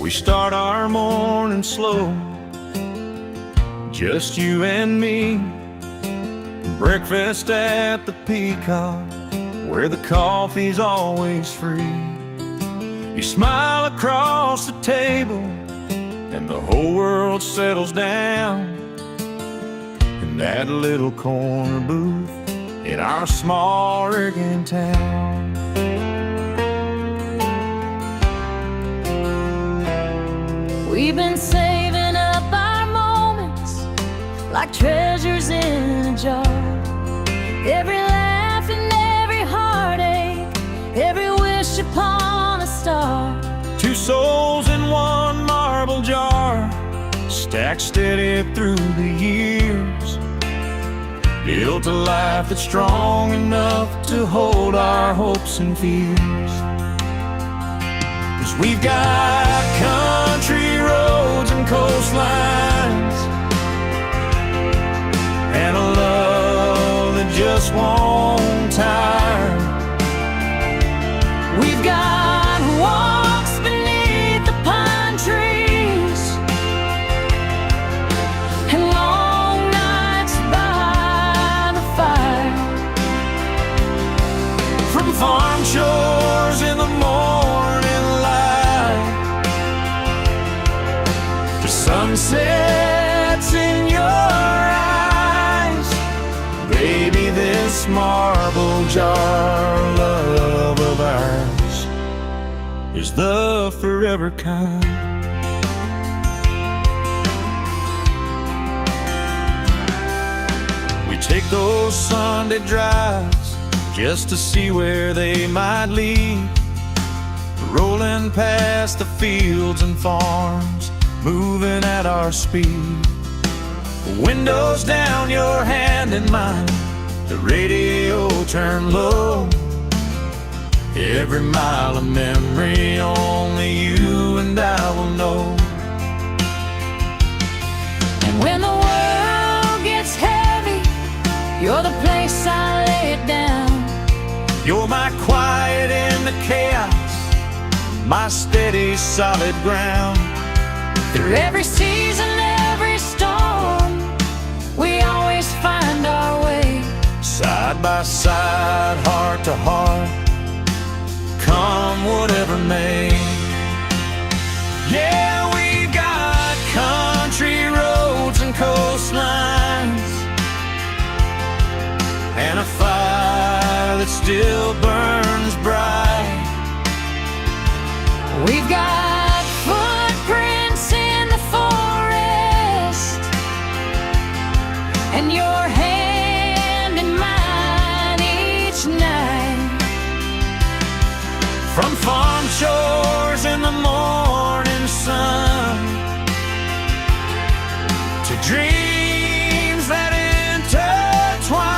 We start our morning slow, just you and me. Breakfast at the Peacock, where the coffee's always free. You smile across the table, and the whole world settles down in that little corner booth in our small Oregon town. We've been saving up our moments like treasures in a jar. Every laugh and every heartache, every wish upon a star. Two souls in one marble jar, stacked steady through the years. Built a life that's strong enough to hold our hopes and fears. 'Cause we've got country roads and coastlines, and a love that just won't tire. We've got walks beneath the pine trees and long nights by the fire. From farm shores in the morning light to sunsets in your eyes, baby, this marble jar love of ours is the forever kind. We take those Sunday drives just to see where they might lead, rolling past the fields and farms, moving at our speed. Windows down, your hand in mine, the radio turned low. Every mile of memory only you and I will know. And when the world gets heavy, you're the place I lay it down. You're my quiet in the chaos, my steady solid ground. Through every season, every storm, we always find our way. Side by side, heart to heart, come whatever may. Yeah, we've got country roads and coastlines, and a fire that still burns bright. We've got footprints in the forest, and your hand in mine each night. From farm shores in the morning sun to dreams that intertwine,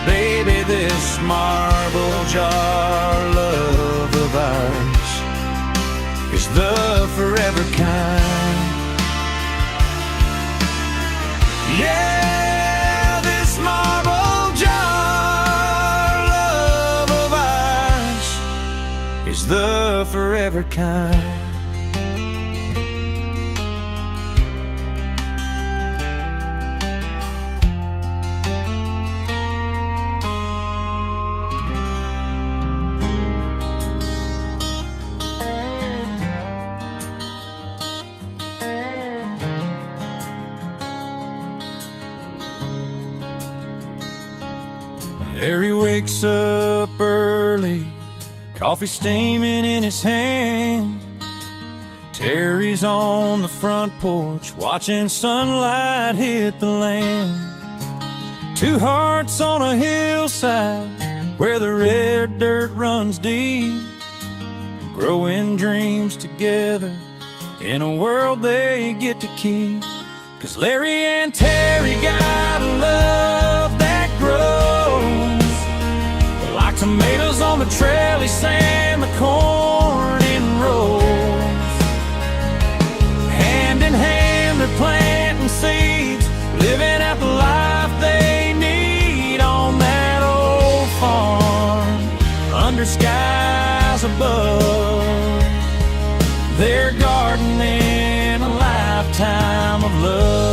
baby, this marble jar love of ours is the forever kind. Yeah, this marble jar love of ours is the forever kind. Harry wakes up early, coffee steaming in his hand. Terry's on the front porch, watching sunlight hit the land. Two hearts on a hillside, where the red dirt runs deep, growing dreams together in a world they get to keep. 'Cause Larry and Terry got a love that grows like tomatoes on the trellis and the corn in rows. Hand in hand they're planting seeds, living out the life they need on that old farm under skies above. They're gardening a lifetime of love.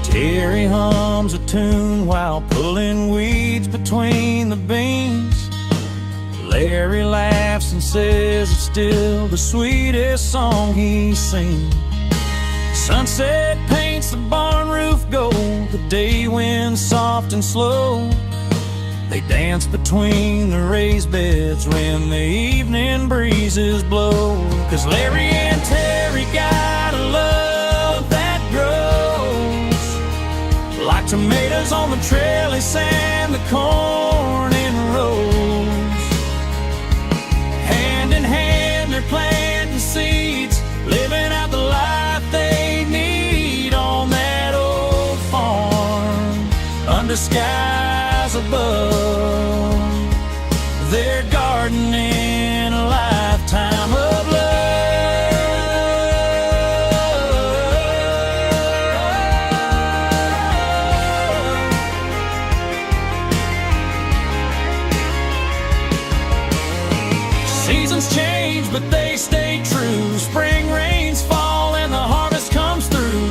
Terry hums a tune while pulling weeds between the beans. Larry laughs and says it's still the sweetest song he's seen. Sunset paints the barn roof gold, the day winds soft and slow. They dance between the raised beds when the evening breezes blow. 'Cause Larry and Terry got a love that grows like tomatoes on the trellis and the corn in rows. Hand in hand they're planting seeds, living out the life they need on that old farm under skies above. They're gardening a lifetime of love. Seasons change, but they stay true. Spring rains fall and the harvest comes through.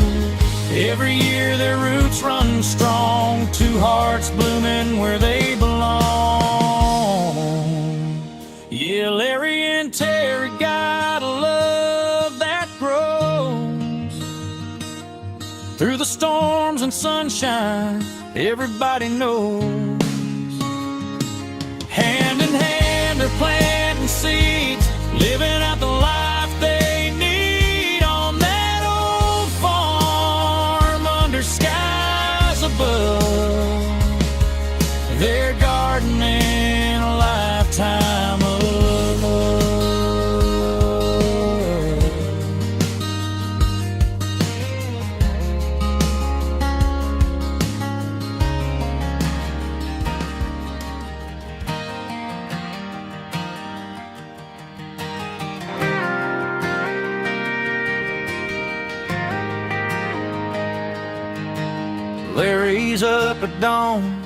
Every year their roots run strong, two hearts blooming where they belong. Yeah, Larry and Terry got a love that grows through the storms and sunshine, everybody knows. Hand in hand they're planting seeds, living out the life they need on that old farm under skies above. They're gardening a lifetime of love. Larry's up at dawn,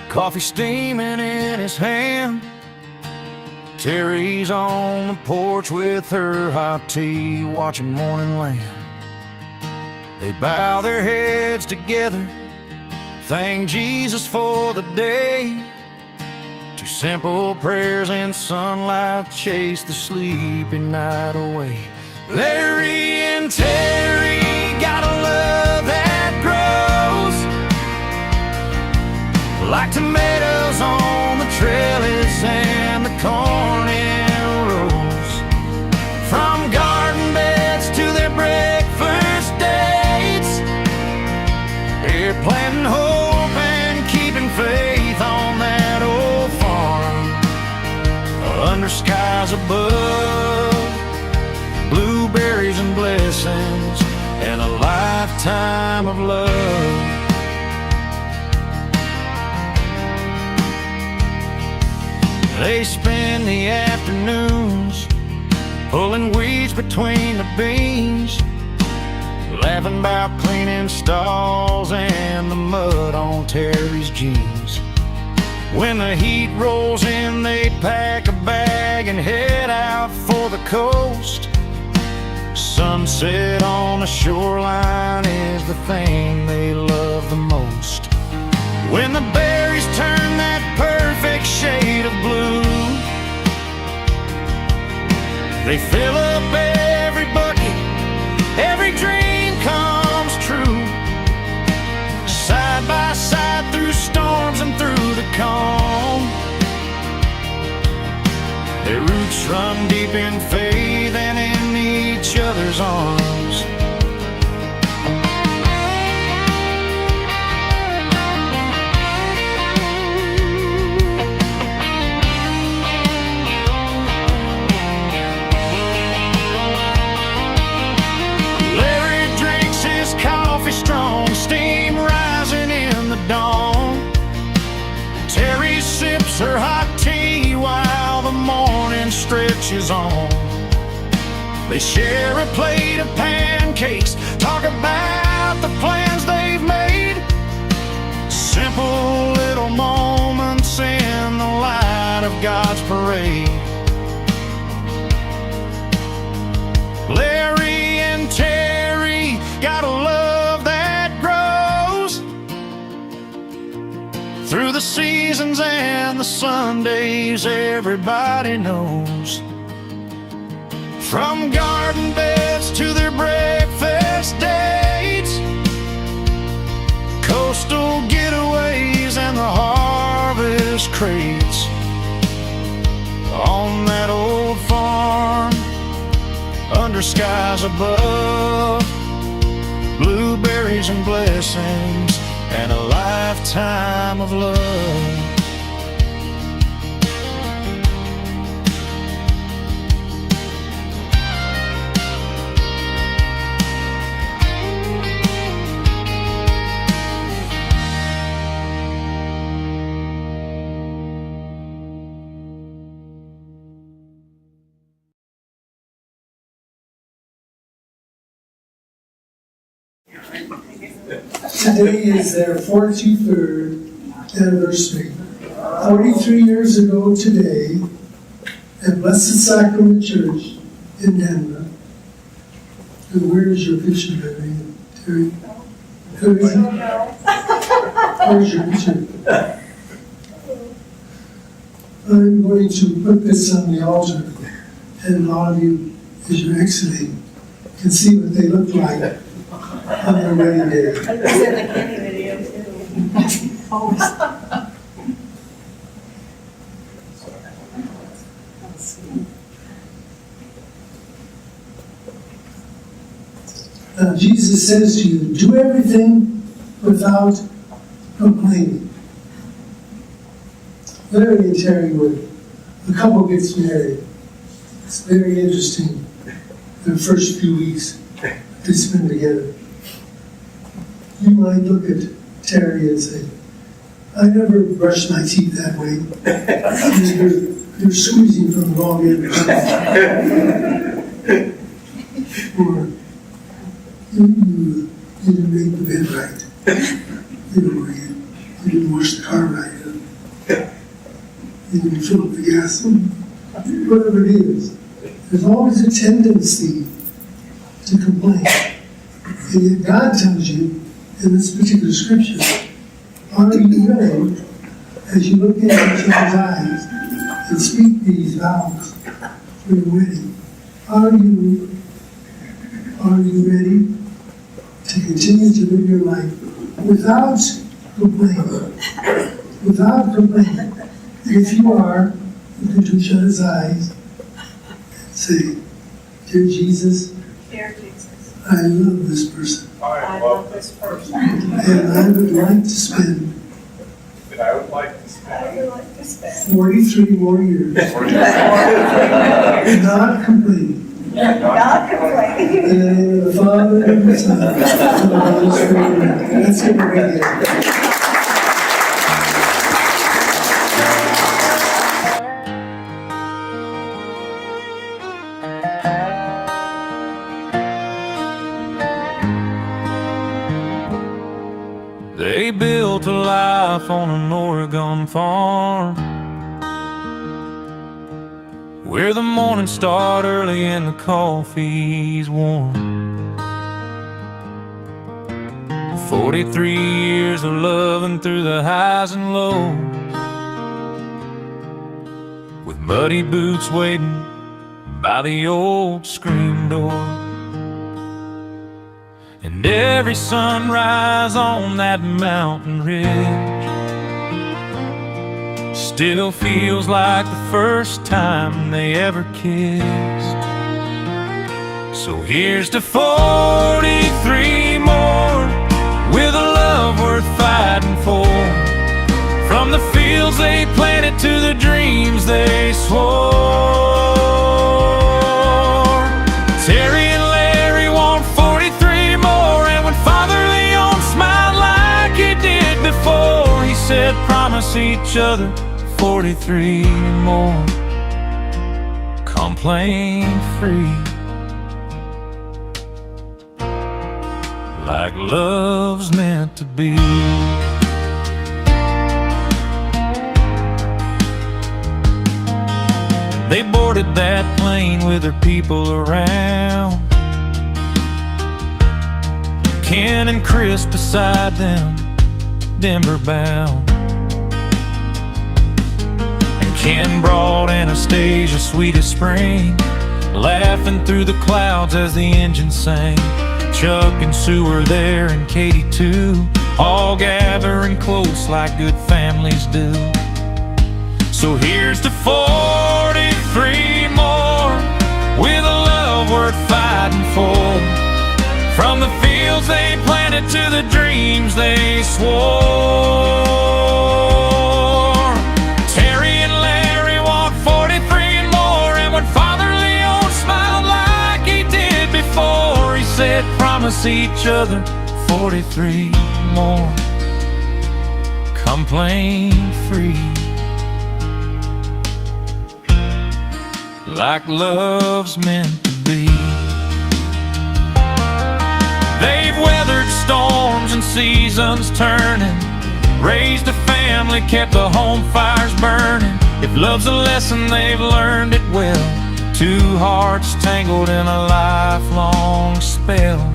coffee steaming in his hand. Terry's on the porch with her hot tea, watching morning land. They bow their heads together, thank Jesus for the day. Two simple prayers in sunlight chase the sleepy night away. Larry and Terry got a love that grows like tomatoes on the trellis and the corn in rows. From garden beds to their breakfast dates, they're planting hope and keeping faith on that old farm under skies above. Blueberries and blessings and a lifetime of love. They spend the afternoons pulling weeds between the beans, laughing about cleaning stalls and the mud on Terry's jeans. When the heat rolls in, they pack a bag and head out for the coast. Sunset on the shoreline is the thing they love the most. When the berries turn that perfect shade of blue, they fill up every bucket, every dream comes true. Side by side through storms and through the calm, their roots run deep in faith and in each other's arms. Strong steam rising in the dawn. Terry sips her hot tea while the morning stretches on. They share a plate of pancakes, talk about Sundays everybody knows. From garden beds to their breakfast dates, coastal getaways and the harvest crates. On that old farm, under skies above, blueberries and blessings and a lifetime of love. Today is their 43rd anniversary. 43 years ago today, at Blessed Sacrament Church in Denver. And where's your picture, Terry? Where's your picture? I'm going to put this on the altar, and all of you, as you're exiting, can see what they look like on their wedding day. It's in the Kenny video too. Jesus says to you, do everything without complaining. Larry and Terry a couple gets married. It's very interesting, the first few weeks they spend together. You might look at Terry and say, I never brushed my teeth that way. You're squeezing from the wrong end. Or you didn't make the bed right. You didn't wash the car right. You didn't fill up the gas. Whatever it is. There's always a tendency to complain. And yet God tells you in this particular scripture, are you ready, as you look into each other's eyes and speak these vows for your wedding, are you ready to continue to live your life without complaining? Without complaining. If you are, look into each other's eyes and say, Dear Jesus, Dear Jesus, I love this person. I love this person. And I would like to spend 43 more years not complaining. Not complaining. In the name of the Father, and the Son, and the Holy Spirit. Let's give it a big hand. They built a life on an Oregon farm, where the mornings start early and the coffee's warm. 43 years of loving through the highs and lows, with muddy boots waiting by the old screen door. And every sunrise on that mountain ridge still feels like the first time they ever kissed. So here's to 43 more, with a love worth fighting for. From the fields they planted to the dreams they swore. Terry and Larry want 43 more, and when Father Leon smiled like he did before, he said, promise each other 43 more, complaint free, like love's meant to be. They boarded that plane with their people around, Ken and Chris beside them, Denver bound. Ken brought Anastasia sweet as spring, laughing through the clouds as the engine sang. Chuck and Sue were there, and Katie too, all gathering close like good families do. So here's to 43 more, with a love worth fighting for. From the fields they planted to the dreams they swore. Terry and Larry walked 43 and more, and when Father Leon smiled like he did before, he said, promise each other 43 more, complaint free, like love's meant to be. They've weathered storms and seasons turning, raised a family, kept the home fires burning. If love's a lesson, they've learned it well. Two hearts tangled in a lifelong spell.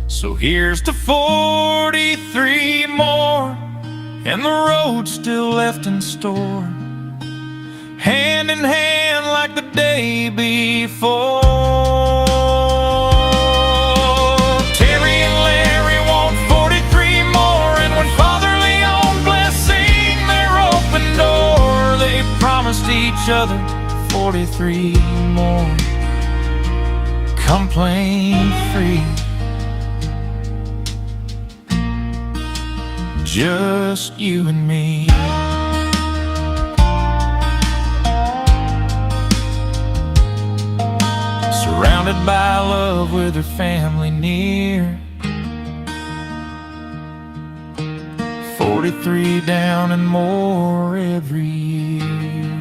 So here's to 43 more, and the road still left in store, hand in hand like the day before. Terry and Larry want 43 more, and when Father Leon blessing their open door, they promised each other 43 more, complaint free, just you and me. Surrounded by love with her family near, 43 down and more every year.